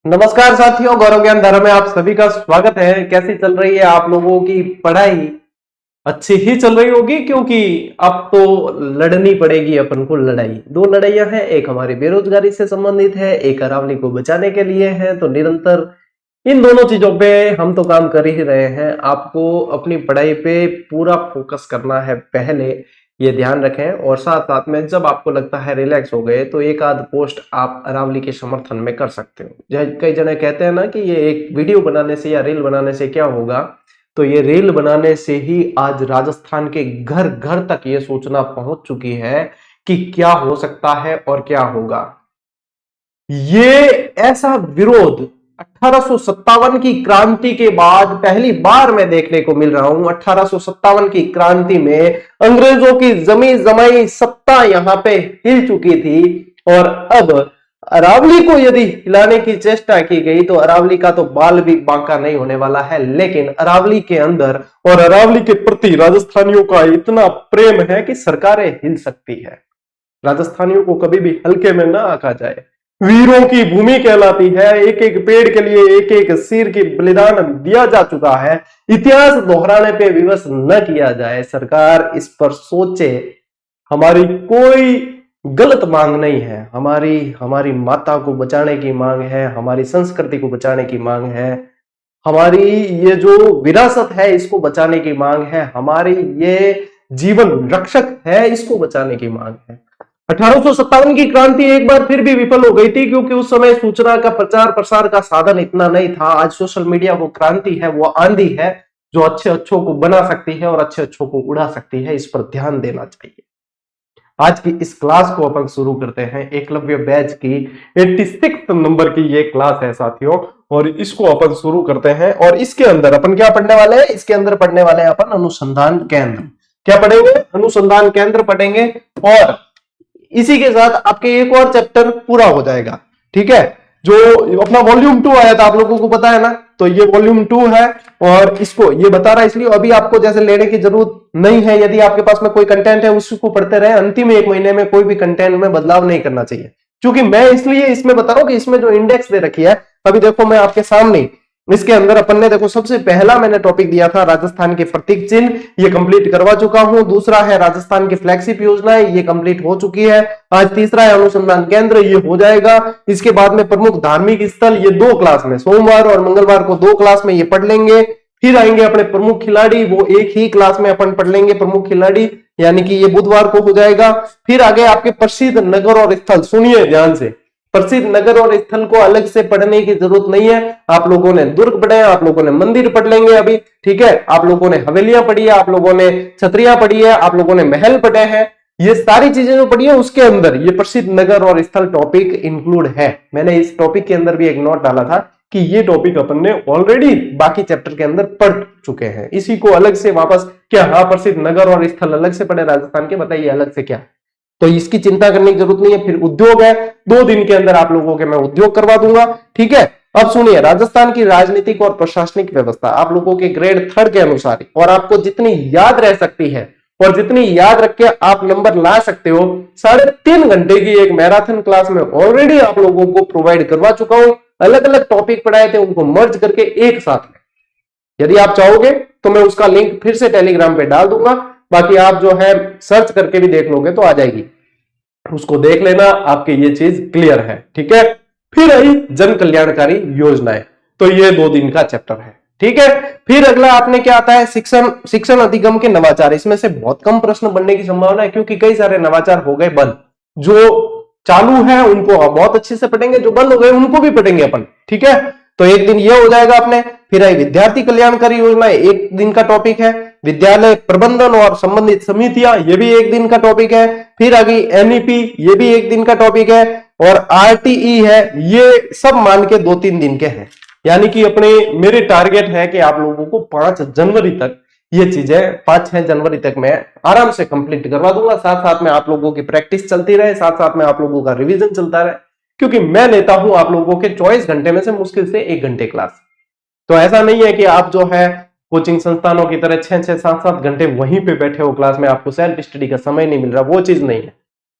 नमस्कार साथियों, गौरव ज्ञान धारा में आप सभी का स्वागत है। कैसी चल रही है आप लोगों की पढ़ाई? अच्छी ही चल रही होगी, क्योंकि अब तो लड़नी पड़ेगी अपन को लड़ाई। दो लड़ाइयां हैं, एक हमारी बेरोजगारी से संबंधित है, एक अरावली को बचाने के लिए है। तो निरंतर इन दोनों चीजों पे हम तो काम कर ही रहे हैं। आपको अपनी पढ़ाई पे पूरा फोकस करना है, पहले ये ध्यान रखें। और साथ साथ में जब आपको लगता है रिलैक्स हो गए तो एक आध पोस्ट आप अरावली के समर्थन में कर सकते हो। कई जने कहते हैं ना कि ये एक वीडियो बनाने से या रील बनाने से क्या होगा, तो ये रील बनाने से ही आज राजस्थान के घर घर तक ये सूचना पहुंच चुकी है कि क्या हो सकता है और क्या होगा। ये ऐसा विरोध 1857 की क्रांति के बाद पहली बार मैं देखने को मिल रहा हूं। 1857 की क्रांति में अंग्रेजों की जमी जमाई सत्ता यहां पे हिल चुकी थी, और अब अरावली को यदि हिलाने की चेष्टा की गई तो अरावली का तो बाल भी बांका नहीं होने वाला है। लेकिन अरावली के अंदर और अरावली के प्रति राजस्थानियों का इतना प्रेम है कि सरकारें हिल सकती है। राजस्थानियों को कभी भी हल्के में ना आका जाए। वीरों की भूमि कहलाती है। एक एक पेड़ के लिए एक एक सिर की बलिदान दिया जा चुका है। इतिहास दोहराने पे विवश न किया जाए। सरकार इस पर सोचे। हमारी कोई गलत मांग नहीं है। हमारी माता को बचाने की मांग है, हमारी संस्कृति को बचाने की मांग है, हमारी ये जो विरासत है इसको बचाने की मांग है, हमारी ये जीवन रक्षक है इसको बचाने की मांग है। 1857 की क्रांति एक बार फिर भी विफल हो गई थी, क्योंकि उस समय सूचना का प्रचार प्रसार का साधन इतना नहीं था। आज सोशल मीडिया वो क्रांति है, वो आंधी है जो अच्छे अच्छों को बना सकती है और अच्छे अच्छों को उड़ा सकती है। इस पर ध्यान देना चाहिए। आज की इस क्लास को अपन शुरू करते हैं। एकलव्य बैच की 86 नंबर की ये क्लास है साथियों, और इसको अपन शुरू करते हैं। और इसके अंदर अपन क्या पढ़ने वाले हैं? इसके अंदर पढ़ने वाले हैं अपन अनुसंधान केंद्र। क्या पढ़ेंगे? अनुसंधान केंद्र पढ़ेंगे। और इसी के साथ आपके एक और चैप्टर पूरा हो जाएगा। ठीक है, जो अपना वॉल्यूम 2 आया था आप लोगों को पता है ना, तो ये वॉल्यूम 2 है। और इसको ये बता रहा है इसलिए अभी आपको जैसे लेने की जरूरत नहीं है। यदि आपके पास में कोई कंटेंट है उसको पढ़ते रहे। अंतिम एक महीने में कोई भी कंटेंट में बदलाव नहीं करना चाहिए, क्योंकि मैं इसलिए इसमें बता रहा हूं कि इसमें जो इंडेक्स दे रखी है, अभी देखो मैं आपके सामने इसके अंदर अपन ने देखो सबसे पहला मैंने टॉपिक दिया था राजस्थान के प्रतीक चिन्ह, ये कंप्लीट करवा चुका हूं। दूसरा है राजस्थान की फ्लैगशिप योजनाएं, ये कंप्लीट हो चुकी है। आज तीसरा है अनुसंधान केंद्र, ये हो जाएगा। इसके बाद में प्रमुख धार्मिक स्थल, ये 2 क्लास में, सोमवार और मंगलवार को 2 क्लास में ये पढ़ लेंगे। फिर आएंगे अपने प्रमुख खिलाड़ी, वो एक ही क्लास में अपन पढ़ लेंगे प्रमुख खिलाड़ी, यानी कि ये बुधवार को हो जाएगा। फिर आगे आपके प्रसिद्ध नगर और स्थल, सुनिए ध्यान से, प्रसिद्ध नगर और स्थल को अलग से पढ़ने की जरूरत नहीं है। आप लोगों ने दुर्ग पढ़े, आप लोगों ने मंदिर पढ़ लेंगे अभी। ठीक है, आप लोगों ने हवेलियां पढ़ी है, आप लोगों ने छतरियां पढ़ी है, आप लोगों ने महल पढ़े हैं। ये सारी चीजें जो पढ़ी है उसके अंदर ये प्रसिद्ध नगर और स्थल टॉपिक इंक्लूड है। मैंने इस टॉपिक के अंदर भी एक नोट डाला था कि ये टॉपिक अपन ने ऑलरेडी बाकी चैप्टर के अंदर पढ़ चुके हैं। इसी को अलग से वापस क्या, हाँ प्रसिद्ध नगर और स्थल अलग से पढ़े राजस्थान के, बताइए अलग से क्या, तो इसकी चिंता करने की जरूरत नहीं है। फिर उद्योग है, 2 दिन के अंदर आप लोगों के मैं उद्योग करवा दूंगा। ठीक है, अब सुनिए राजस्थान की राजनीतिक और प्रशासनिक व्यवस्था आप लोगों के ग्रेड 3 के अनुसार, और आपको जितनी याद रह सकती है और जितनी याद रख के आप नंबर ला सकते हो, 3.5 घंटे की एक मैराथन क्लास में ऑलरेडी आप लोगों को प्रोवाइड करवा चुका हूं। अलग अलग टॉपिक पढ़ाए थे, उनको मर्ज करके एक साथ में। यदि आप चाहोगे तो मैं उसका लिंक फिर से टेलीग्राम पे डाल दूंगा, बाकी आप जो है सर्च करके भी देख लोगे तो आ जाएगी, उसको देख लेना, आपके ये चीज क्लियर है। ठीक है, फिर आई जन कल्याणकारी योजनाएं, तो ये 2 दिन का चैप्टर है। ठीक है, फिर अगला आपने क्या आता है, शिक्षण अधिगम के नवाचार। इसमें से बहुत कम प्रश्न बनने की संभावना है, क्योंकि कई सारे नवाचार हो गए बंद। जो चालू है उनको बहुत अच्छे से पढ़ेंगे, जो बंद हो गए उनको भी पढ़ेंगे अपन। ठीक है, तो एक दिन ये हो जाएगा अपने। फिर आई विद्यार्थी कल्याणकारी योजना, 1 दिन का टॉपिक है। विद्यालय प्रबंधन और संबंधित समितियां, ये भी 1 दिन का टॉपिक है। फिर आ गई एनईपी, ये भी 1 दिन का टॉपिक है। और आरटीई है, ये सब मान के 2-3 दिन के हैं। यानी कि अपने मेरे टारगेट है कि आप लोगों को 5 जनवरी तक ये चीजें, 5-6 जनवरी तक मैं आराम से कंप्लीट करवा दूंगा। साथ साथ में आप लोगों की प्रैक्टिस चलती रहे, साथ साथ में आप लोगों का रिवीजन चलता रहे, क्योंकि मैं लेता हूं आप लोगों के 24 घंटे में से मुश्किल से 1 घंटे क्लास। तो ऐसा नहीं है कि आप जो है कोचिंग संस्थानों की तरह 6-6, 7-7 घंटे वहीं पे बैठे हो क्लास में, आपको सेल्फ स्टडी का समय नहीं मिल रहा, वो चीज नहीं है।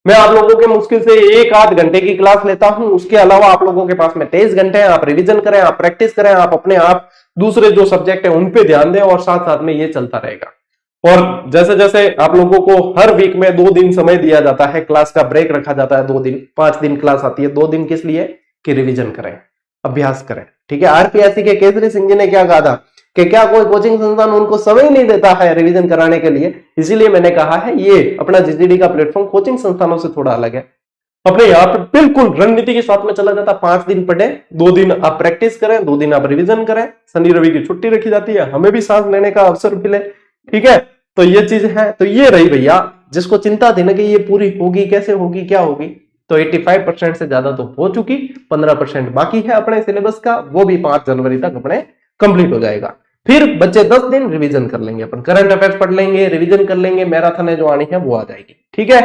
मैं आप लोगों के मुश्किल से 1-8 घंटे की क्लास लेता हूं, उसके अलावा आप लोगों के पास में 23 घंटे हैं। आप रिवीजन करें, आप प्रैक्टिस करें, आप अपने आप दूसरे जो सब्जेक्ट है उन पे ध्यान दें, और साथ साथ में ये चलता रहेगा। और जैसे जैसे आप लोगों को हर वीक में 2 दिन समय दिया जाता है, क्लास का ब्रेक रखा जाता है 2 दिन, 5 दिन क्लास आती है, 2 दिन किस लिए कि रिवीजन करें, अभ्यास करें। ठीक है, आरपीएससी के केसरी सिंह जी ने क्या कहा था कि क्या कोई कोचिंग संस्थान उनको समय नहीं देता है रिवीजन कराने के लिए, इसीलिए मैंने कहा है ये अपना जीजीडी का प्लेटफॉर्म कोचिंग संस्थानों से थोड़ा अलग है। अपने यहाँ पे बिल्कुल रणनीति के साथ में चला जाता, 5 दिन पढ़े, 2 दिन आप प्रैक्टिस करें, 2 दिन आप रिवीजन करें, शनि रवि की छुट्टी रखी जाती है, हमें भी सांस लेने का अवसर मिले। ठीक है, तो ये चीज है। तो ये रही भैया, जिसको चिंता थी ना कि ये पूरी होगी कैसे होगी क्या होगी, तो 85% से ज्यादा तो हो चुकी, 15% बाकी है अपने सिलेबस का, वो भी 5 जनवरी तक अपने कंप्लीट हो जाएगा। फिर बच्चे 10 दिन रिवीजन कर लेंगे, अपन करंट अफेयर्स पढ़ लेंगे, रिवीजन कर लेंगे, मैराथन है जो आनी है वो आ जाएगी। ठीक है,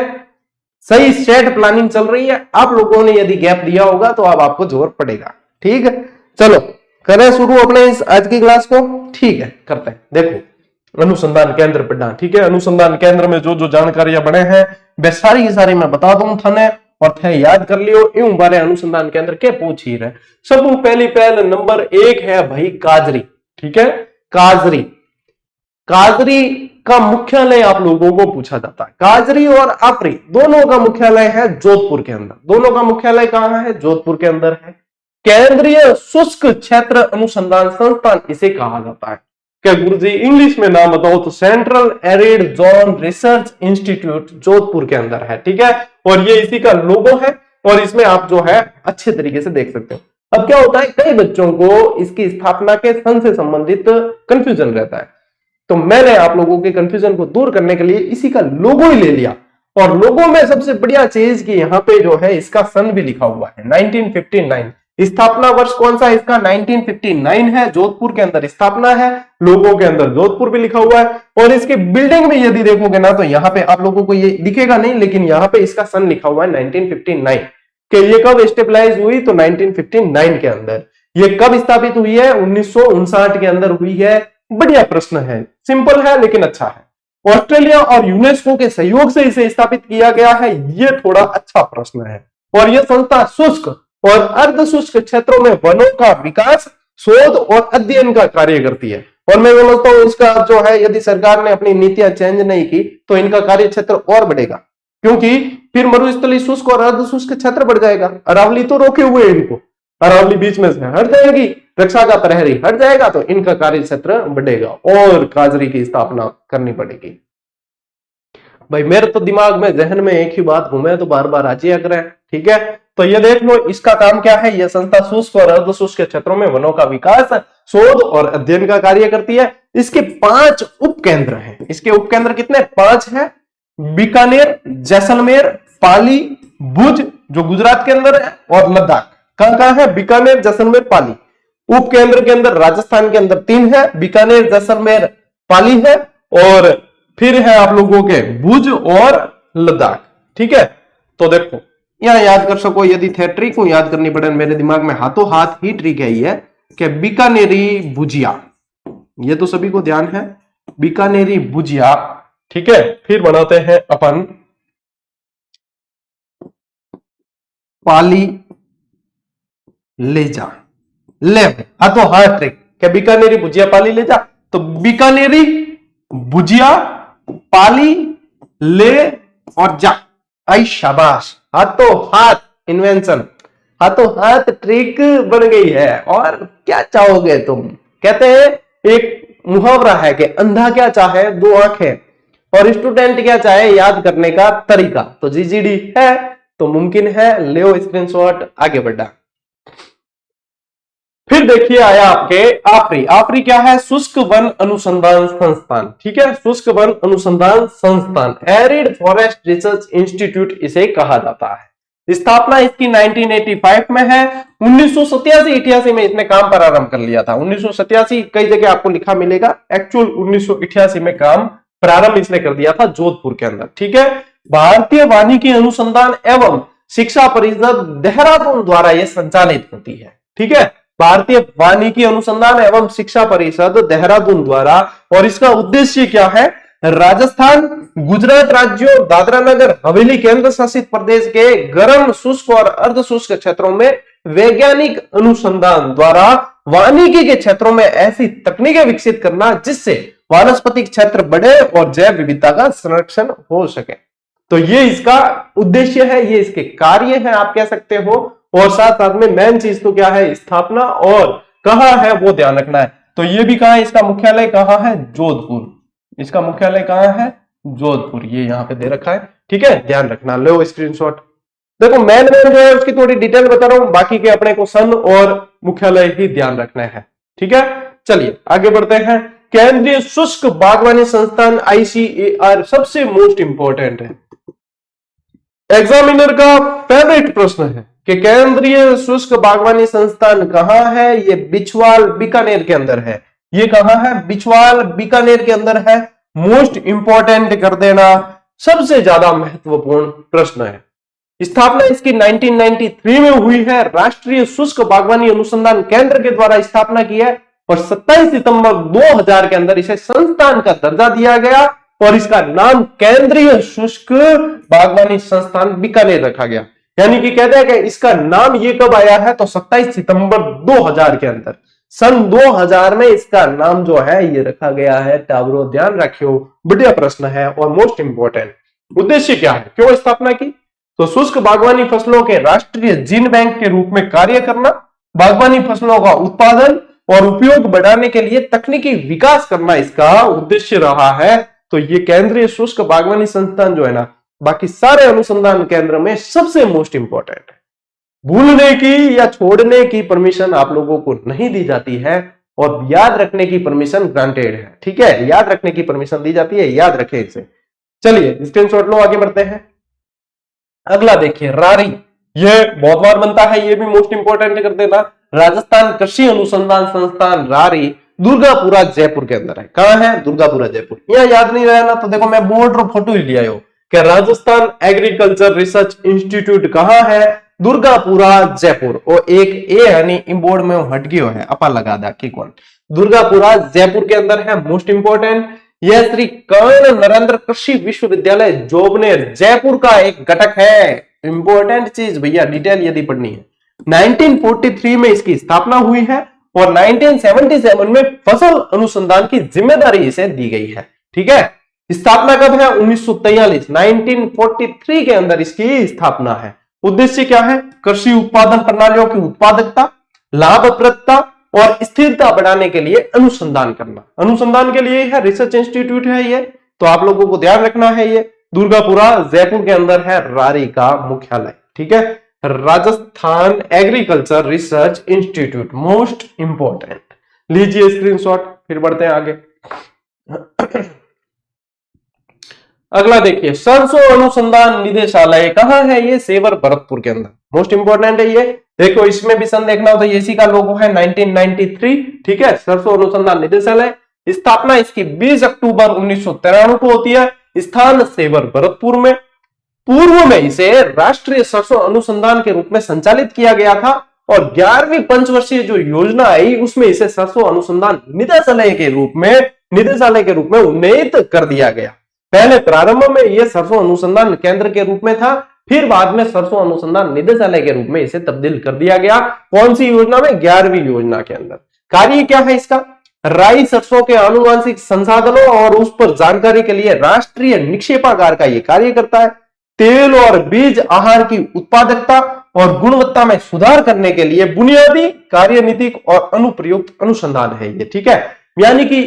सही सेट प्लानिंग चल रही है। आप लोगों ने यदि गैप दिया होगा तो अब आपको जोर पड़ेगा। ठीक है, चलो करें शुरू अपने इस आज की क्लास को। ठीक है, करते हैं। देखो, अनुसंधान केंद्र पढ़ना। ठीक है, अनुसंधान केंद्र में जो जो जानकारियां बने हैं वे सारी की सारी मैं बता दूं थाने, और थे याद कर लियो। इन बारे अनुसंधान केंद्र के पूछ ही रहे। सब पहले नंबर 1 है भाई काजरी। ठीक है, काजरी, काजरी का मुख्यालय आप लोगों को पूछा जाता है। काजरी और आपरी दोनों का मुख्यालय है जोधपुर के अंदर। दोनों का मुख्यालय कहां है? जोधपुर के अंदर है। केंद्रीय शुष्क क्षेत्र अनुसंधान संस्थान इसे कहा जाता है। क्या गुरुजी इंग्लिश में नाम बताओ तो central arid zone research institute Jodhpur के अंदर है। ठीक है, और ये इसी का लोगो है, और इसमें आप जो है अच्छे तरीके से देख सकते हो। अब क्या होता है, कई बच्चों को इसकी स्थापना के सन से संबंधित कंफ्यूजन रहता है, तो मैंने आप लोगों के कंफ्यूजन को दूर करने के लिए इसी का लोगो ही ले लिया। और लोगो में सबसे बढ़िया चीज कि यहाँ पे जो है इसका सन भी लिखा हुआ है 1959। स्थापना वर्ष कौन सा इसका? 1959 है। जोधपुर के अंदर स्थापना है, लोगों के अंदर जोधपुर भी लिखा हुआ है। और इसके बिल्डिंग में यदि देखोगे ना तो यहाँ पे आप लोगों को ये दिखेगा नहीं, लेकिन यहाँ पे इसका सन लिखा हुआ है 1959। कि ये कब स्टेबलाइज हुई? तो 1959 के अंदर। ये कब स्थापित हुई है? 1959 के अंदर हुई है। बढ़िया प्रश्न है, सिंपल है लेकिन अच्छा है। ऑस्ट्रेलिया और यूनेस्को के सहयोग से इसे स्थापित किया गया है, ये थोड़ा अच्छा प्रश्न है। और यह संस्था शुष्क और अर्ध शुष्क क्षेत्रों में वनों का विकास, शोध और अध्ययन का कार्य करती है। और मैं समझता हूं इसका जो है यदि सरकार ने अपनी नीतियां चेंज नहीं की तो इनका कार्य क्षेत्र और बढ़ेगा, क्योंकि फिर मरुस्थलीय शुष्क और अर्ध शुष्क क्षेत्र बढ़ जाएगा। अरावली तो रोके हुए इनको, अरावली बीच में से हट जाएगी, रक्षा का प्रहरी हट जाएगा, तो इनका कार्य क्षेत्र बढ़ेगा और काजरी की स्थापना करनी पड़ेगी। भाई मेरे तो दिमाग में जहन में एक ही बात घूमे तो बार बार आजिया करें। ठीक है, तो ये देख लो इसका काम क्या है। यह संस्था शुष्क और अर्ध शुष्क क्षेत्रों में वनों का विकास, शोध और अध्ययन का कार्य करती है। इसके 5 उपकेंद्र हैं। इसके उपकेंद्र कितने? 5 है। बीकानेर, जैसलमेर, पाली, भुज जो गुजरात के अंदर है, और लद्दाख। कहां है? बीकानेर, जैसलमेर, पाली। उपकेंद्र के अंदर राजस्थान के अंदर 3 है, बीकानेर, जैसलमेर, पाली है, और फिर है आप लोगों के भुज और लद्दाख। ठीक है, तो देखो यहां याद कर सको, यदि थे ट्रिक को याद करनी पड़े, मेरे दिमाग में हाथों हाथ ही ट्रिक है ये कि बीकानेरी भुजिया, ये तो सभी को ध्यान है, बीकानेरी भुजिया। ठीक है, फिर बनाते हैं अपन पाली ले जा, ले हाथों हाथ ट्रिक कि बीकानेरी भुजिया पाली ले जा। तो बीकानेरी भुजिया पाली ले और जा, आई शाबाश, हाथों हाथ इन्वेंशन, हाथों हाथ ट्रिक बन गई है। और क्या चाहोगे तुम? कहते हैं एक मुहावरा है कि अंधा क्या चाहे 2 आंखें, और स्टूडेंट क्या चाहे याद करने का तरीका। तो जीजीडी है तो मुमकिन है, ले स्क्रीनशॉट, आगे बढ़ा। फिर देखिए आया आपके आपरी। आपरी क्या है? शुष्क वन अनुसंधान संस्थान। ठीक है, शुष्क वन अनुसंधान संस्थान, एरिड फॉरेस्ट रिसर्च इंस्टीट्यूट इसे कहा जाता है। स्थापना इसकी 1985 में है। 1987-88 में इसने काम प्रारंभ कर लिया था। 1987 कई जगह आपको लिखा मिलेगा, एक्चुअल 1988 में काम प्रारंभ इसने कर दिया था जोधपुर के अंदर। ठीक है, भारतीय वानिकी अनुसंधान एवं शिक्षा परिषद देहरादून द्वारा यह संचालित होती है। ठीक है, भारतीय वानिकी अनुसंधान एवं शिक्षा परिषद देहरादून द्वारा। और इसका उद्देश्य क्या है? राजस्थान, गुजरात राज्यों, दादरा नगर हवेली केंद्र शासित प्रदेश के गर्म शुष्क और अर्ध शुष्क क्षेत्रों में वैज्ञानिक अनुसंधान द्वारा वानिकी के क्षेत्रों में ऐसी तकनीकें विकसित करना जिससे वानस्पतिक क्षेत्र बढ़े और जैव विविधता का संरक्षण हो सके। तो ये इसका उद्देश्य है, ये इसके कार्य हैं आप कह सकते हो। और साथ साथ में मेन चीज तो क्या है, स्थापना और कहां है वो ध्यान रखना है। तो ये भी कहां है, इसका मुख्यालय कहां है, जोधपुर। इसका मुख्यालय कहां है, जोधपुर, ये यहां पे दे रखा है, ठीक है, ध्यान रखना। लो स्क्रीनशॉट। देखो मेन जो है उसकी थोड़ी डिटेल बता रहा हूं, बाकी के अपने को सन और मुख्यालय ही ध्यान रखना है, ठीक है। चलिए आगे बढ़ते हैं। केंद्रीय शुष्क बागवानी संस्थान ICAR सबसे मोस्ट इंपॉर्टेंट है, एग्जामिनर का फेवरेट प्रश्न है कि केंद्रीय शुष्क बागवानी संस्थान कहां है। ये बिछवाल बीकानेर के अंदर है। ये कहां है, बिछवाल बीकानेर के अंदर है। मोस्ट इंपॉर्टेंट कर देना, सबसे ज्यादा महत्वपूर्ण प्रश्न है। स्थापना इसकी 1993 में हुई है। राष्ट्रीय शुष्क बागवानी अनुसंधान केंद्र के द्वारा स्थापना की है और 27 सितंबर 2000 के अंदर इसे संस्थान का दर्जा दिया गया और इसका नाम केंद्रीय शुष्क बागवानी संस्थान बीकानेर रखा गया। यानी कि कहते हैं कि इसका नाम ये कब आया है, तो 27 सितंबर 2000 के अंदर, सन 2000 में इसका नाम जो है ये रखा गया है। टावरो ध्यान रखियो, बढ़िया प्रश्न है और मोस्ट इंपॉर्टेंट। उद्देश्य क्या है, क्यों स्थापना की, तो शुष्क बागवानी फसलों के राष्ट्रीय जीन बैंक के रूप में कार्य करना, बागवानी फसलों का उत्पादन और उपयोग बढ़ाने के लिए तकनीकी विकास करना इसका उद्देश्य रहा है। तो ये केंद्रीय शुष्क बागवानी संस्थान जो है ना, बाकी सारे अनुसंधान केंद्र में सबसे मोस्ट इंपॉर्टेंट है। भूलने की या छोड़ने की परमिशन आप लोगों को नहीं दी जाती है और याद रखने की परमिशन ग्रांटेड है, ठीक है, याद रखने की परमिशन दी जाती है, याद रखें इसे। चलिए स्क्रीनशॉट लो, आगे बढ़ते हैं। अगला देखिए, रारी, ये बहुत बार बनता है, ये भी मोस्ट इंपॉर्टेंट कर देना। राजस्थान कृषि अनुसंधान संस्थान रारी दुर्गापुरा जयपुर के अंदर है। कहां है, दुर्गापुरा जयपुर। यह याद नहीं रहा ना, तो देखो मैं बोर्ड और फोटो ही लिया हो कि राजस्थान एग्रीकल्चर रिसर्च इंस्टीट्यूट कहां है, दुर्गापुरा जयपुर। और एक ए यानी इन बोर्ड में हट गयो है, अपा लगा दा कि कौन, दुर्गापुरा जयपुर के अंदर है। मोस्ट इंपॉर्टेंट, यह श्री कर्ण नरेंद्र कृषि विश्वविद्यालय जोबनेर जयपुर का एक घटक है। इंपॉर्टेंट चीज भैया, डिटेल यदि पढ़नी है। 1943 में इसकी स्थापना हुई है और 1977 में फसल अनुसंधान की जिम्मेदारी इसे दी गई है, ठीक है। स्थापना कब है, 1943, 1943 के अंदर इसकी स्थापना है। उद्देश्य क्या है, कृषि उत्पादन प्रणालियों की उत्पादकता, लाभप्रदता और स्थिरता बढ़ाने के लिए अनुसंधान करना। अनुसंधान के लिए है, रिसर्च इंस्टीट्यूट है ये, तो आप लोगों को ध्यान रखना है। ये दुर्गापुरा जयपुर के अंदर है रारी का मुख्यालय, ठीक है। Rajasthan agriculture research institute, most important. लीजिए स्क्रीनशॉट, फिर बढ़ते हैं आगे। अगला देखिए, सरसों अनुसंधान निदेशालय कहां है, ये सेवर भरतपुर के अंदर। मोस्ट इंपॉर्टेंट है ये। देखो इसमें भी सन देखना हो तो इसी का लोगो है 1993, ठीक है। सरसों अनुसंधान निदेशालय, स्थापना इसकी 20 अक्टूबर 1993 को होती है। स्थान सेवर भरतपुर में। पूर्व में इसे राष्ट्रीय सरसों अनुसंधान के रूप में संचालित किया गया था और 11वीं पंचवर्षीय जो योजना आई उसमें इसे सरसों अनुसंधान निदेशालय के रूप में उन्नत कर दिया गया। पहले प्रारंभ में यह सरसों अनुसंधान केंद्र के रूप में था, फिर बाद में सरसों अनुसंधान निदेशालय के रूप में इसे तब्दील कर दिया गया। कौन सी योजना में, 11वीं योजना के अंदर। कार्य क्या है इसका, राई सरसों के आनुवंशिक संसाधनों और उस पर जानकारी के लिए राष्ट्रीय निक्षेपागार का यह कार्य करता है। तेल और बीज आहार की उत्पादकता और गुणवत्ता में सुधार करने के लिए बुनियादी कार्यनीतिक और अनुप्रयुक्त अनुसंधान है ये, ठीक है। यानी कि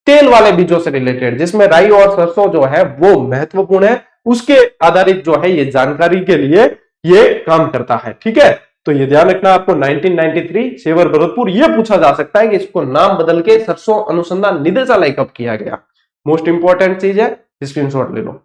तेल वाले बीजों से रिलेटेड, जिसमें राई और सरसों जो है वो महत्वपूर्ण है, उसके आधारित जो है ये जानकारी के लिए ये काम करता है, ठीक है। तो ये ध्यान रखना आपको। 1993 सेवर भरतपुर, ये पूछा जा सकता है कि इसको नाम बदल के सरसों अनुसंधान निदेशालय कब किया गया। मोस्ट इंपॉर्टेंट चीज है, स्क्रीनशॉट ले लो।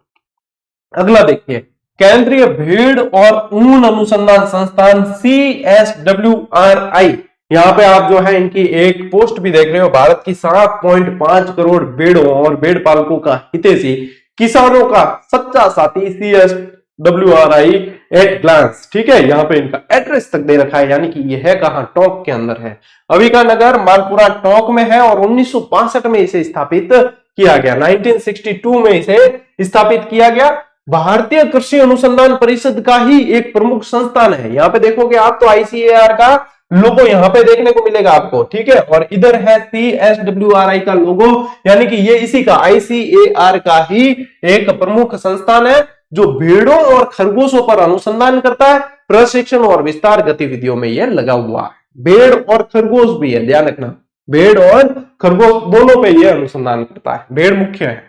अगला देखिए, केंद्रीय भेड़ और ऊन अनुसंधान संस्थान CSWRI। यहां पे आप जो है इनकी एक पोस्ट भी देख रहे हो, भारत की 7.5 करोड़ भेड़ों और भेड़ पालकों का हितैषी, किसानों का सच्चा साथी CSWRI एट ग्लांस, ठीक है। यहां पे इनका एड्रेस तक दे रखा है, यानी कि यह है कहां, टोंक के अंदर है। अविका नगर मालपुरा टोंक में है और 1962 में इसे स्थापित किया गया। 1962 में इसे स्थापित किया गया। भारतीय कृषि अनुसंधान परिषद का ही एक प्रमुख संस्थान है। यहां पे देखोगे आप तो ICAR का लोगो यहां पे देखने को मिलेगा आपको, ठीक है। और इधर है CSWRI का लोगो, यानी कि ये इसी का ICAR का ही एक प्रमुख संस्थान है जो भेड़ों और खरगोशों पर अनुसंधान करता है। प्रशिक्षण और विस्तार गतिविधियों में यह लगा हुआ है। भेड़ और खरगोश भी है, ध्यान रखना, भेड़ और खरगोश दोनों पे यह अनुसंधान करता है। भेड़ मुख्य है।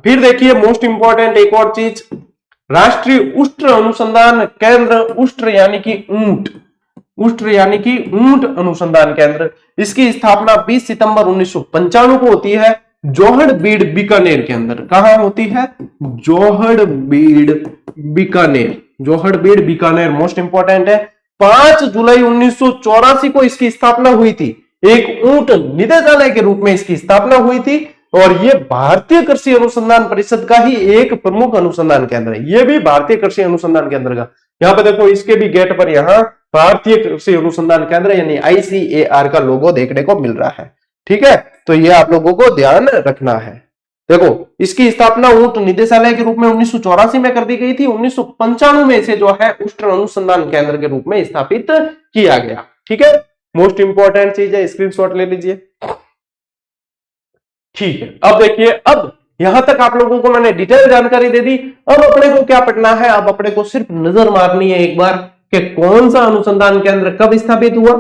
फिर देखिए मोस्ट इंपॉर्टेंट एक और चीज, राष्ट्रीय उष्ट्र अनुसंधान केंद्र, उष्ट्र यानी कि ऊंट, उष्ट्र यानी कि ऊंट अनुसंधान केंद्र, इसकी स्थापना 20 सितंबर 1995 को होती है जोहड़बीड़ बीकानेर के अंदर। कहां होती है? जोहड़बीड़ बीकानेर, जोहड़बीड़ बीकानेर मोस्ट इंपॉर्टेंट है। 5 जुलाई 1984 को इसकी स्थापना हुई थी। एक ऊंट निदेशालय के रूप में इसकी स्थापना हुई थी और यह भारतीय कृषि अनुसंधान परिषद का ही एक प्रमुख अनुसंधान केंद्र है। यह भी भारतीय कृषि अनुसंधान केंद्र का, यहां पे देखो इसके भी गेट पर यहां भारतीय कृषि अनुसंधान केंद्र यानी ICAR का लोगो देखने को मिल रहा है, ठीक है। तो यह आप लोगों को ध्यान रखना है। देखो इसकी स्थापना ऊंट निदेशालय के रूप में 1984 में कर दी गई थी। 1995 में इसे जो है उष्ट्र अनुसंधान केंद्र के रूप में स्थापित किया गया, ठीक है। मोस्ट इंपॉर्टेंट चीज है, स्क्रीनशॉट ले लीजिए, ठीक है। अब देखिए, अब यहां तक आप लोगों को मैंने डिटेल जानकारी दे दी। अब अपने को क्या पढ़ना है? अब अपने को सिर्फ नजर मारनी है एक बार कि कौन सा अनुसंधान केंद्र कब स्थापित हुआ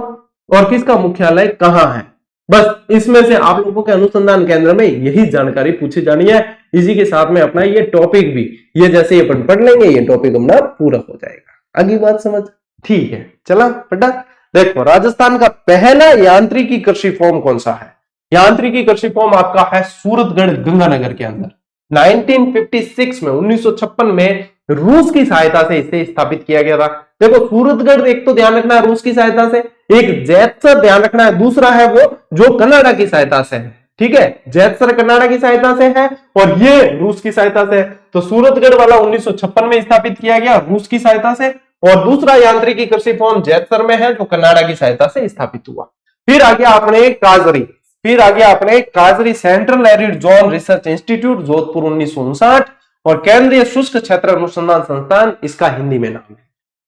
और किसका मुख्यालय कहां है। बस इसमें से आप लोगों के अनुसंधान केंद्र में यही जानकारी पूछी जानी है। इसी के साथ में अपना ये टॉपिक भी, ये जैसे अपन पढ़ लेंगे ये टॉपिक अपना पूरा हो जाएगा। आगे बात समझ, ठीक है। चला पढ़ा। देखो राजस्थान का पहला यांत्रिकी कृषि फॉर्म कौन सा है? यांत्रिकी कृषि फॉर्म आपका है सूरतगढ़ गंगानगर के अंदर। 1956 में 1956 में रूस की सहायता से इसे स्थापित किया गया था। देखो सूरतगढ़ एक तो ध्यान रखना है रूस की सहायता से, एक जैतसर ध्यान रखना है, दूसरा है वो जो कनाडा की सहायता से है, ठीक है। जैतसर कनाडा की सहायता से है और ये रूस की सहायता से है। तो सूरतगढ़ वाला 1956 में स्थापित किया गया रूस की सहायता से और दूसरा यांत्रिकी कृषि फॉर्म जैतसर में है जो कनाडा की सहायता से स्थापित हुआ। फिर आगे आपने काजरी, फिर आगे आपने काजरी central arid zone research institute Jodhpur 1959 और केंद्रीय शुष्क क्षेत्र अनुसंधान संस्थान, इसका हिंदी में नाम है।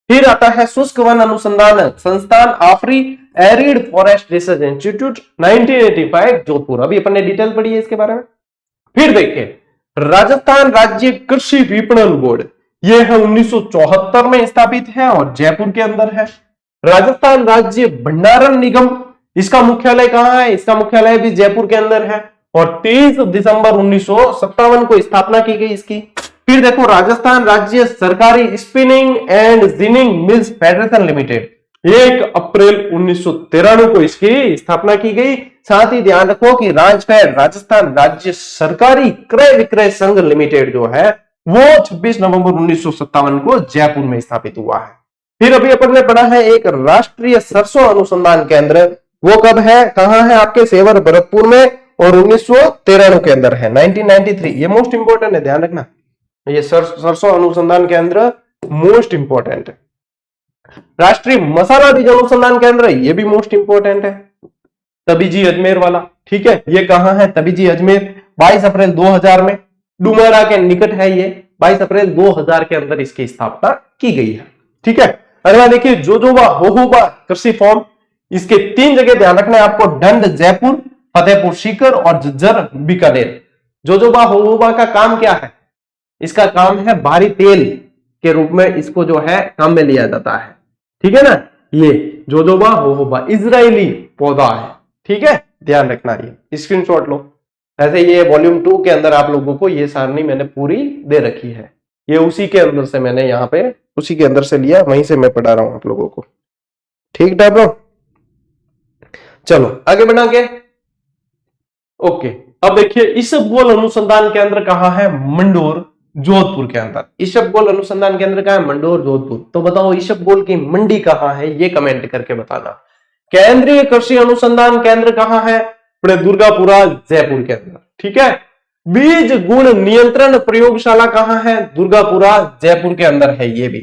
फिर आता है शुष्क वन अनुसंधान संस्थान AFRI arid forest research institute 1985 Jodhpur. अभी अपन ने डिटेल पढ़ी है इसके बारे में। फिर देखिए राजस्थान राज्य कृषि विपणन बोर्ड, यह है 1974 में स्थापित है और जयपुर के अंदर है। राजस्थान राज्य भंडारण निगम, इसका मुख्यालय कहां है? इसका मुख्यालय भी जयपुर के अंदर है और 23 दिसंबर 1957 को स्थापना की गई इसकी। फिर देखो राजस्थान राज्य सरकारी spinning and ginning mills federation limited, 1 अप्रैल 1993 को इसकी स्थापना की गई। साथ ही ध्यान रखो कि राजफेड राजस्थान राज्य सरकारी क्रय विक्रय संघ लिमिटेड जो है वो 26 नवंबर 1957 को जयपुर में स्थापित हुआ है। फिर अभी अपन ने पढ़ा है एक राष्ट्रीय सरसों अनुसंधान केंद्र, वो कब है, कहां है? आपके सेवर भरतपुर में और 1993 के अंदर है 1993। ये मोस्ट इंपोर्टेंट है, ध्यान रखना। ये सरसों अनुसंधान केंद्र मोस्ट इंपोर्टेंट है। राष्ट्रीय मसाला बीज अनुसंधान केंद्र, ये भी मोस्ट इंपोर्टेंट है, तबीजी अजमेर वाला, ठीक है। ये कहां है? तबीजी अजमेर, 22 अप्रैल 2000 में, डुमरा के निकट है ये। 22 अप्रैल 2000 के अंदर इसकी स्थापना की गई है, ठीक है। अगला देखिए जोजोबा होहोबा कृषि फॉर्म, इसके 3 जगह ध्यान रखना है आपको, डंड जयपुर, फतेहपुर सीकर और झज्जर बीकानेर। जोजोबा होहोबा का काम क्या है? इसका काम है भारी तेल के रूप में इसको जो है काम में लिया जाता है, ठीक है ना। ये जोजोबा होहोबा इजरायली पौधा है, ठीक है, ध्यान रखना। ये स्क्रीनशॉट लो। ऐसे ये वॉल्यूम 2 के अंदर आप लोगों को ये सारणी मैंने पूरी दे रखी है, ये उसी के अंदर से मैंने यहाँ पे उसी के अंदर से लिया, वहीं से मैं पढ़ा रहा हूं आप लोगों को, ठीक है ब्रो। चलो आगे बढ़ा के, ओके। अब देखिए इसबगोल अनुसंधान केंद्र कहां है? मंडोर जोधपुर के अंदर। इसबगोल अनुसंधान केंद्र कहां है? मंडोर जोधपुर। तो बताओ इसबगोल की मंडी कहां है? ये कमेंट करके बताना। केंद्रीय कृषि अनुसंधान केंद्र कहां है? दुर्गापुरा जयपुर के अंदर, ठीक है। बीज गुण नियंत्रण प्रयोगशाला कहां है? दुर्गापुरा जयपुर के अंदर है ये भी।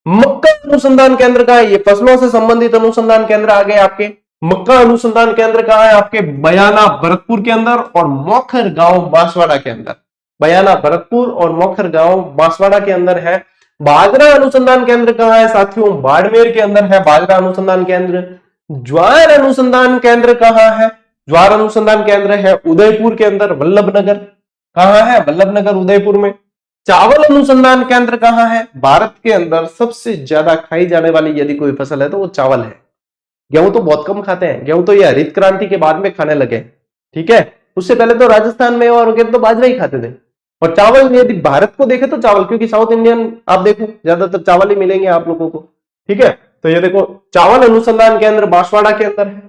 मक्का अनुसंधान केंद्र का है, ये फसलों से संबंधित अनुसंधान केंद्र आ गए आपके, मक्का अनुसंधान केंद्र कहाँ है आपके बयाना भरतपुर के अंदर और मोखर गांव बांसवाड़ा के अंदर। बयाना भरतपुर और मोखर गांव बांसवाड़ा के अंदर है। बाजरा अनुसंधान केंद्र कहाँ है साथियों, बाड़मेर के अंदर है बाजरा अनुसंधान केंद्र। ज्वार अनुसंधान केंद्र कहाँ है, ज्वार अनुसंधान केंद्र है उदयपुर के अंदर, वल्लभनगर। कहाँ है, वल्लभनगर उदयपुर में। चावल अनुसंधान केंद्र कहाँ है, भारत के अंदर सबसे ज्यादा खाई जाने वाली यदि कोई फसल है तो वो चावल है। गेहूं तो बहुत कम खाते हैं, गेहूं तो ये हरित क्रांति के बाद में खाने लगे, ठीक है। उससे पहले तो राजस्थान में और तो बाजरा ही खाते थे। और चावल यदि भारत को देखे तो चावल, क्योंकि साउथ इंडियन आप देखो ज्यादातर चावल ही मिलेंगे आप लोगों को, ठीक है। तो ये देखो चावल अनुसंधान केंद्र बांसवाड़ा के अंदर है।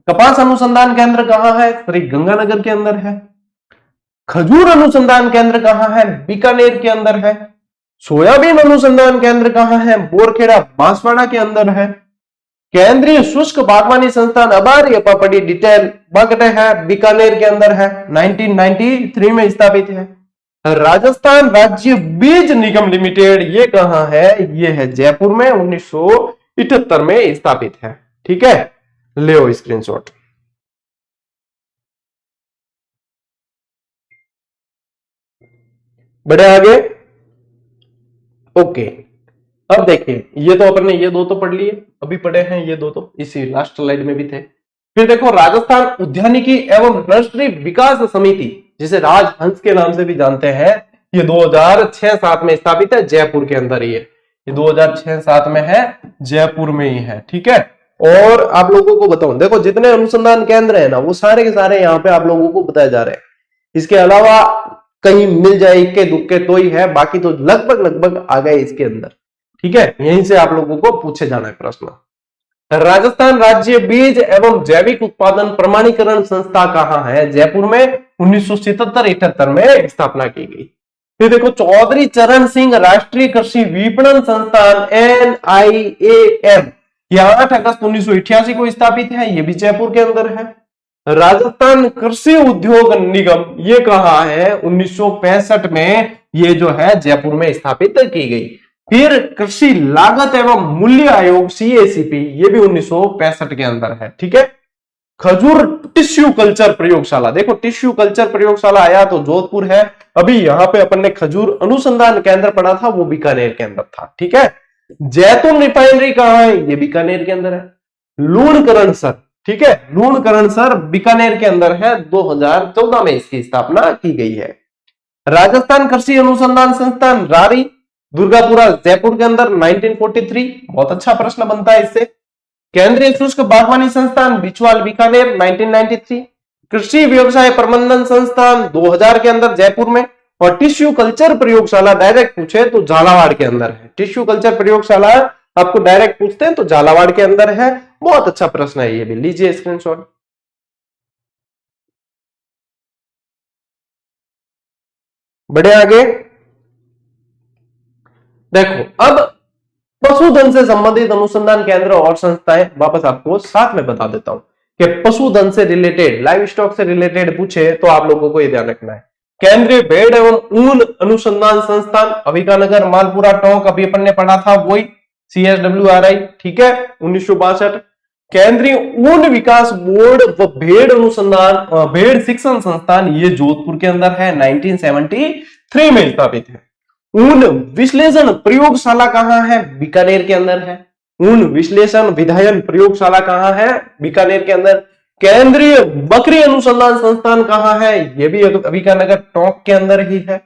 कपास अनुसंधान केंद्र कहाँ है, श्री गंगानगर के अंदर है। खजूर अनुसंधान केंद्र कहाँ है, बीकानेर के अंदर है। सोयाबीन अनुसंधान केंद्र कहाँ है, बोरखेड़ा बांसवाड़ा के अंदर है। केंद्रीय शुष्क बागवानी संस्थान अबारी अपापड़ी डिटेल बगटे है, बीकानेर के अंदर है, 1993 में स्थापित है। राजस्थान राज्य बीज निगम लिमिटेड ये कहाँ है, ये है जयपुर में, 1978 में स्थापित है, ठीक है। ले स्क्रीनशॉट। बढ़े आगे, ओके। अब देखिए ये तो अपन ने ये दो तो पढ़ लिए, अभी पढ़े हैं ये दो तो इसी लास्ट स्लाइड में भी थे। फिर देखो राजस्थान उद्यानिकी एवं नर्सरी विकास समिति, जिसे राजहंस के नाम से भी जानते हैं, ये 2006-7 में स्थापित है, जयपुर के अंदर ही है। ये 2006-7 में है, जयपुर में ही है, ठीक है। और आप लोगों को बताऊं, देखो जितने अनुसंधान केंद्र है ना वो सारे के सारे यहाँ पे आप लोगों को बताए जा रहे हैं। इसके अलावा कहीं मिल जाए इक्के दुक्के तो ही है, बाकी तो लगभग आ गए इसके अंदर, ठीक है। यहीं से आप लोगों को पूछे जाना है प्रश्न। राजस्थान राज्य बीज एवं जैविक उत्पादन प्रमाणीकरण संस्था कहाँ है, जयपुर में, 1977-78 में स्थापना की गई। फिर देखो चौधरी चरण सिंह राष्ट्रीय कृषि विपणन संस्थान NIAM, यह 8 अगस्त 1988 को स्थापित है, ये भी जयपुर के अंदर है। राजस्थान कृषि उद्योग निगम ये कहाँ है, 1965 में ये जो है जयपुर में स्थापित की गई। फिर कृषि लागत एवं मूल्य आयोग CACP ये भी 1965 के अंदर है, ठीक है। खजूर टिश्यू कल्चर प्रयोगशाला, देखो टिश्यू कल्चर प्रयोगशाला आया तो जोधपुर है। अभी यहाँ पे अपन ने खजूर अनुसंधान केंद्र पढ़ा था, वो बीकानेर के अंदर था, ठीक है। जैतून रिफाइनरी कहाँ है, ये बीकानेर के अंदर है। लूणकरणसर, ठीक है, लूणकरणसर बीकानेर के अंदर है, 2014 में इसकी स्थापना की गई है। राजस्थान कृषि अनुसंधान संस्थान रारी दुर्गापुरा जयपुर के अंदर, 1943, बहुत अच्छा प्रश्न बनता है इससे। केंद्रीय शुष्क बागवानी संस्थान बिचवाल बीकानेर, 1993। कृषि व्यवसाय प्रबंधन संस्थान 2000 के अंदर जयपुर में। और टिश्यू कल्चर प्रयोगशाला डायरेक्ट पूछे तो झालावाड़ के अंदर है। टिश्यू कल्चर प्रयोगशाला आपको डायरेक्ट पूछते हैं तो झालावाड़ के अंदर है। बहुत अच्छा प्रश्न है ये भी, लीजिए स्क्रीनशॉट। बढ़े आगे, देखो अब पशुधन से संबंधित अनुसंधान केंद्र और संस्थाएं वापस आपको साथ में बता देता हूं कि पशुधन से रिलेटेड, लाइव स्टॉक से रिलेटेड पूछे तो आप लोगों को ये ध्यान रखना है। केंद्रीय भेड़ एवं ऊन अनुसंधान संस्थान अभिकानगर मालपुरा टोंक, अभी अपन ने पढ़ा था वही, CSWRI, ठीक है, 1962। केंद्रीय ऊन विकास बोर्ड व भेड़ अनुसंधान भेड़ शिक्षण संस्थान ये जोधपुर के अंदर है, 1973 में स्थापित है। ऊन विश्लेषण प्रयोगशाला कहाँ है, बीकानेर के अंदर है। ऊन विश्लेषण विधायन प्रयोगशाला कहाँ है, बीकानेर के अंदर। केंद्रीय बकरी अनुसंधान संस्थान कहाँ है, यह भी बीकानेर टोंक के अंदर ही है।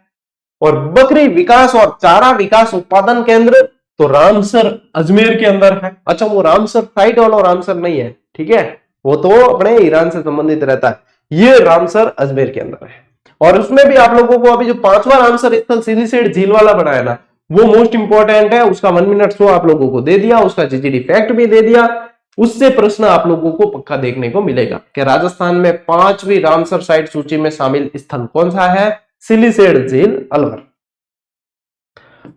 और बकरी विकास और चारा विकास उत्पादन केंद्र तो रामसर अजमेर के अंदर है। अच्छा, वो रामसर साइट वाला रामसर नहीं है, ठीक है, वो तो अपने ईरान से संबंधित रहता है। ये रामसर अजमेर के अंदर है। और उसमें भी आप लोगों को अभी जो 5वां रामसर स्थल सिलीसेड झील वाला बनाया ना, वो मोस्ट इंपॉर्टेंट है। उसका 1 मिनट शो आप लोगों को दे दिया, उसका GGD फैक्ट भी दे दिया। उससे प्रश्न आप लोगों को पक्का देखने को मिलेगा कि राजस्थान में 5वीं रामसर साइट सूची में शामिल स्थल कौन सा है, सिलीसेड झील अलवर।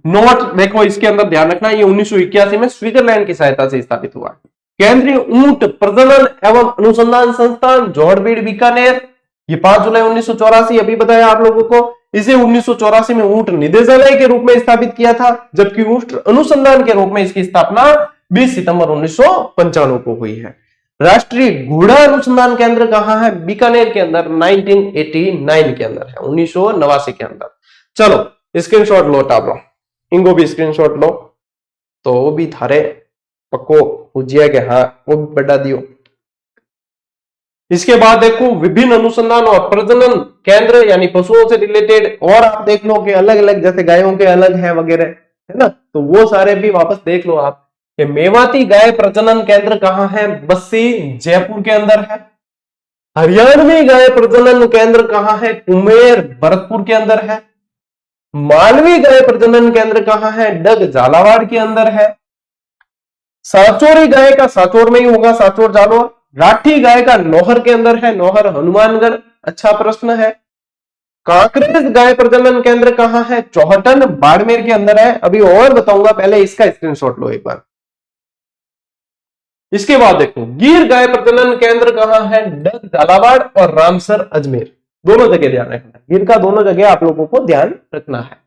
नोट देखो इसके अंदर ध्यान रखना, ये 1981 में स्विट्जरलैंड की सहायता से स्थापित हुआ। केंद्रीय ऊंट प्रजनन एवं अनुसंधान संस्थान जोड़बीड़ बीकानेर, ये 5 जुलाई 1984, अभी बताया आप लोगों को। इसे 1984 में ऊंट निदेशालय के रूप में स्थापित किया था, जबकि ऊंट अनुसंधान के रूप में इसकी स्थापना 20 सितंबर 1995 को हुई है। राष्ट्रीय घोड़ा अनुसंधान केंद्र कहां है? बीकानेर के अंदर, 1989 के अंदर है, 1989 के अंदर। चलो स्क्रीनशॉट लो टाबलो, इनको भी स्क्रीनशॉट लो तो वो भी थारे पक्को पूछिए कि हाँ वो भी बढ़ा दियो। इसके बाद देखो विभिन्न अनुसंधान और प्रजनन केंद्र यानी पशुओं से रिलेटेड, और आप देख लो कि अलग अलग, जैसे गायों के अलग है वगैरह, है ना, तो वो सारे भी वापस देख लो आप। कि मेवाती गाय प्रजनन केंद्र कहां है? बस्सी जयपुर के अंदर है। हरियाणवी गाय प्रजनन केंद्र कहां है? कुमेर भरतपुर के अंदर है। मालवी गाय प्रजनन केंद्र कहां है? डग झालावाड़ के अंदर है। सांचौरी गाय का सांचौर में ही होगा, सांचौर जालोर। राठी गाय का नौहर के अंदर है, नौहर हनुमानगढ़। अच्छा प्रश्न है। कांकरेज गाय प्रजनन केंद्र कहां है? चौहटन बाड़मेर के अंदर है। अभी और बताऊंगा, पहले इसका स्क्रीनशॉट लो एक बार। इसके बाद देखो गिर गाय प्रजनन केंद्र कहां है? डग झालावाड़ और रामसर अजमेर, दोनों जगह ध्यान रखना। गिर का दोनों जगह आप लोगों को ध्यान रखना है।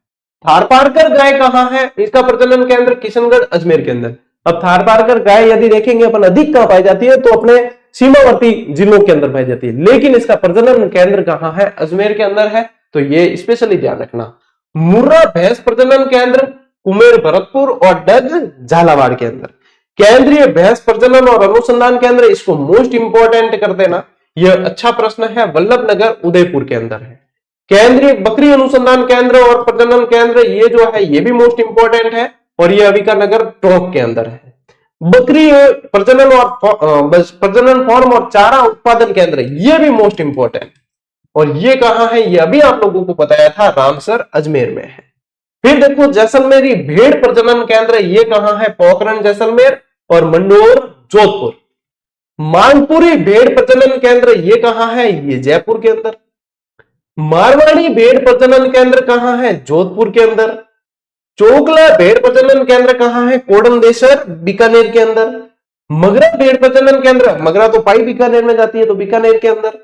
थारपारकर गाय कहां है? इसका प्रजनन केंद्र किशनगढ़ अजमेर के अंदर। अब थारपारकर गाय यदि देखेंगे अपन अधिक कहां पाई जाती है, तो अपने सीमावर्ती जिलों के अंदर पाई जाती है, लेकिन इसका प्रजनन केंद्र कहां है? अजमेर के अंदर है, तो ये स्पेशली ध्यान रखना। मुर्रा भैंस प्रजनन केंद्र कुमेर भरतपुर और डग झालावाड़ के अंदर। केंद्रीय भैंस प्रजनन और अनुसंधान केंद्र, इसको मोस्ट इंपोर्टेंट कर देना, यह अच्छा प्रश्न है, वल्लभनगर उदयपुर के अंदर है। केंद्रीय बकरी अनुसंधान केंद्र और प्रजनन केंद्र, ये जो है ये भी मोस्ट इंपोर्टेंट है, और ये अंबिकानगर टोंक के अंदर है। बकरी प्रजनन और प्रजनन फार्म और चारा उत्पादन केंद्र, ये भी मोस्ट इंपोर्टेंट, और ये कहां है? ये अभी आप लोगों को बताया था, रामसर अजमेर में है। फिर देखो जैसलमेरी भेड़ प्रजनन केंद्र, ये कहां है? पोखरण जैसलमेर और मंडोर जोधपुर। मानपुरी भेड़ प्रजनन केंद्र, ये कहां है? ये जयपुर के अंदर। मारवाड़ी भेड़ प्रजनन केंद्र कहां है? जोधपुर के अंदर। चोगला भेड़ प्रजनन केंद्र कहां है? कोडमदेशर बीकानेर के अंदर। मगरा भेड़ प्रजनन केंद्र, मगरा तो पाई बीकानेर में जाती है, तो बीकानेर के अंदर।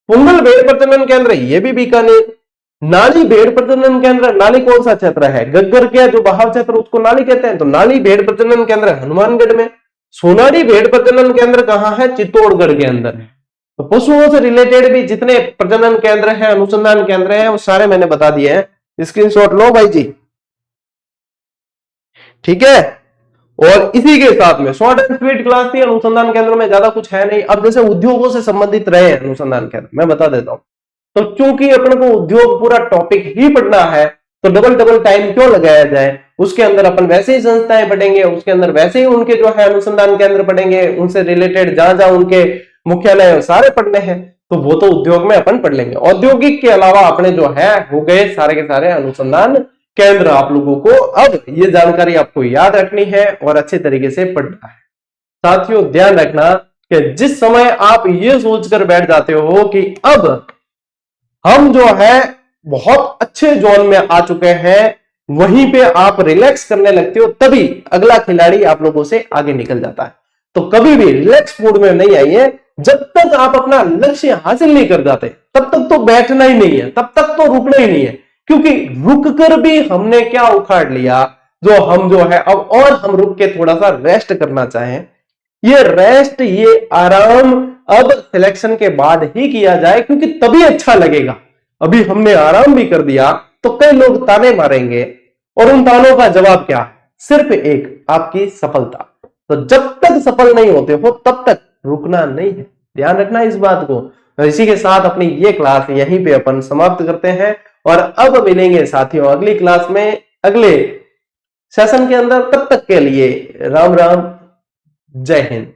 पुंगल भेड़ प्रजनन केंद्र, ये भी बीकानेर। नाली भेड़ प्रजनन केंद्र, नाली कौन सा क्षेत्र है? गग्गर के जो बहाव क्षेत्र, उसको नाली कहते हैं, तो नाली भेड़ प्रजनन केंद्र हनुमानगढ़ में। सोनारी भेड़ प्रजनन केंद्र कहां है? चित्तौड़गढ़ के अंदर है। तो पशुओं से रिलेटेड भी जितने प्रजनन केंद्र है, अनुसंधान केंद्र है, वो सारे मैंने बता दिए हैं। स्क्रीनशॉट लो भाई जी, ठीक है। और इसी के साथ में शॉर्ट एंड स्वीट क्लास थी। अनुसंधान केंद्र में ज्यादा कुछ है नहीं। अब जैसे उद्योगों से संबंधित रहे अनुसंधान केंद्र, मैं बता देता हूं। तो चूंकि अपन को उद्योग पूरा टॉपिक ही पढ़ना है, तो डबल टाइम क्यों लगाया जाए? उसके अंदर अपन वैसे ही संस्थाएं पढ़ेंगे, उसके अंदर वैसे ही उनके जो है अनुसंधान केंद्र पढ़ेंगे, उनसे रिलेटेड जहां जहां उनके मुख्यालय सारे पढ़ने हैं, तो वो तो उद्योग में अपन पढ़ लेंगे। औद्योगिक के अलावा अपने जो है हो गए सारे के सारे अनुसंधान केंद्र। आप लोगों को अब ये जानकारी आपको याद रखनी है और अच्छे तरीके से पढ़ना है। साथियों ध्यान रखना कि जिस समय आप ये सोचकर बैठ जाते हो कि अब हम जो है बहुत अच्छे जोन में आ चुके हैं, वहीं पे आप रिलैक्स करने लगते हो, तभी अगला खिलाड़ी आप लोगों से आगे निकल जाता है। तो कभी भी रिलैक्स मूड में नहीं आइए। जब तक आप अपना लक्ष्य हासिल नहीं कर जाते, तब तक तो बैठना ही नहीं है, तब तक तो रुकना ही नहीं है, क्योंकि रुककर भी हमने क्या उखाड़ लिया, जो हम जो है अब और हम रुक के थोड़ा सा रेस्ट करना चाहें। ये रेस्ट, ये आराम अब सिलेक्शन के बाद ही किया जाए, क्योंकि तभी अच्छा लगेगा। अभी हमने आराम भी कर दिया तो कई लोग ताने मारेंगे, और उन तानों का जवाब क्या? सिर्फ एक, आपकी सफलता। तो जब तक सफल नहीं होते हो तब तक रुकना नहीं है, ध्यान रखना इस बात को। तो इसी के साथ अपनी ये क्लास यहीं पे अपन समाप्त करते हैं, और अब मिलेंगे साथियों अगली क्लास में, अगले सेशन के अंदर। तब तक के लिए राम राम, जय हिंद।